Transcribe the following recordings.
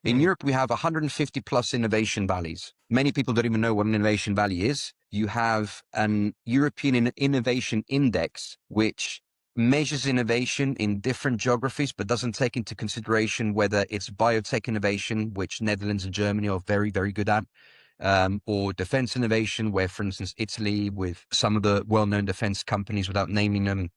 In Europe, we have 150 plus innovation valleys. Many people don't even know what an innovation valley is. You have an European Innovation Index, which measures innovation in different geographies, but doesn't take into consideration whether it's biotech innovation, which Netherlands and Germany are very, very good at, or defense innovation, where, for instance, Italy, with some of the well-known defense companies, without naming them,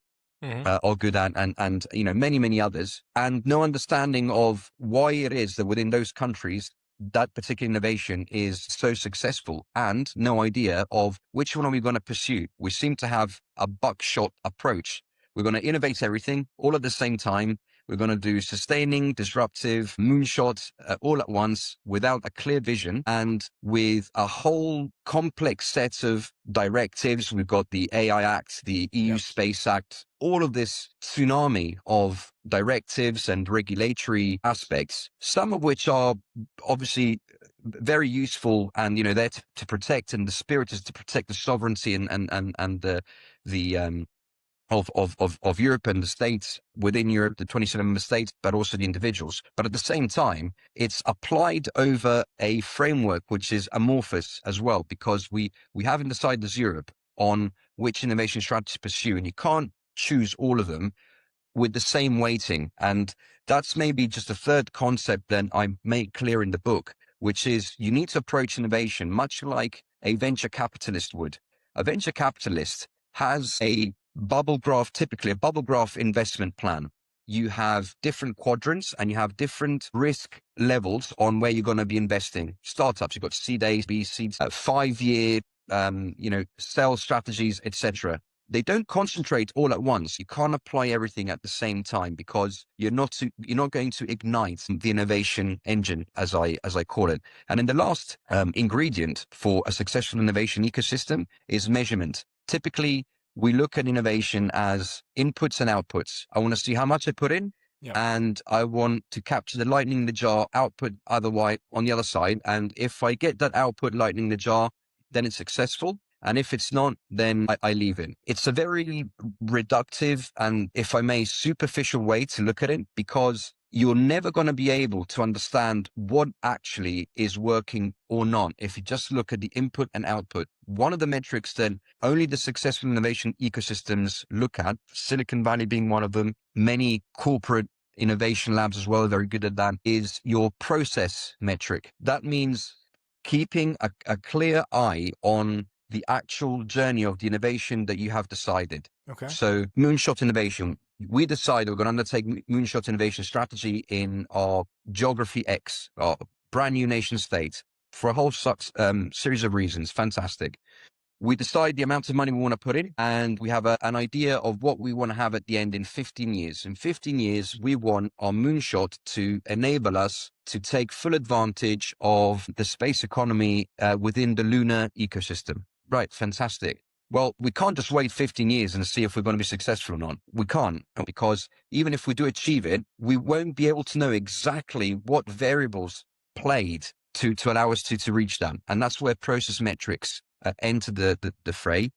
are good at, and many, many others, and no understanding of why it is that within those countries that particular innovation is so successful, and no idea of which one are we going to pursue. We seem to have a buckshot approach. We're going to innovate everything all at the same time. We're going to do sustaining, disruptive, moonshot all at once without a clear vision and with a whole complex set of directives. We've got the AI Act, the EU Space Act, all of this tsunami of directives and regulatory aspects, some of which are obviously very useful and, there to protect, and the spirit is to protect the sovereignty and the of Europe and the states within Europe, the 27 member states, but also the individuals. But at the same time, it's applied over a framework which is amorphous as well, because we haven't decided as Europe on which innovation strategy to pursue, and you can't choose all of them with the same weighting. And that's maybe just a third concept that I make clear in the book, which is you need to approach innovation much like a venture capitalist would. A venture capitalist has a bubble graph, typically a bubble graph investment plan. You have different quadrants and you have different risk levels on where you're going to be investing. Startups, you've got seed A, B, seed, 5-year, sales strategies, etc. They don't concentrate all at once. You can't apply everything at the same time, because you're not going to ignite the innovation engine, as I call it. And then the last ingredient for a successful innovation ecosystem is measurement. Typically, we look at innovation as inputs and outputs. I want to see how much I put in, and I want to capture the lightning in the jar output otherwise on the other side. And if I get that output lightning in the jar, then it's successful. And if it's not, then I leave it. It's a very reductive and, if I may, superficial way to look at it, because you're never going to be able to understand what actually is working or not if you just look at the input and output. One of the metrics that only the successful innovation ecosystems look at, Silicon Valley being one of them, many corporate innovation labs as well are very good at that, is your process metric. That means keeping a clear eye on the actual journey of the innovation that you have decided. Okay. So moonshot innovation. We decided we're going to undertake moonshot innovation strategy in our geography X, our brand new nation state, for a whole series of reasons. Fantastic. We decide the amount of money we want to put in, and we have an idea of what we want to have at the end in 15 years. In 15 years, we want our moonshot to enable us to take full advantage of the space economy within the lunar ecosystem. Right, fantastic. Well, we can't just wait 15 years and see if we're going to be successful or not. We can't, because even if we do achieve it, we won't be able to know exactly what variables played to allow us to reach that. And that's where process metrics enter the fray.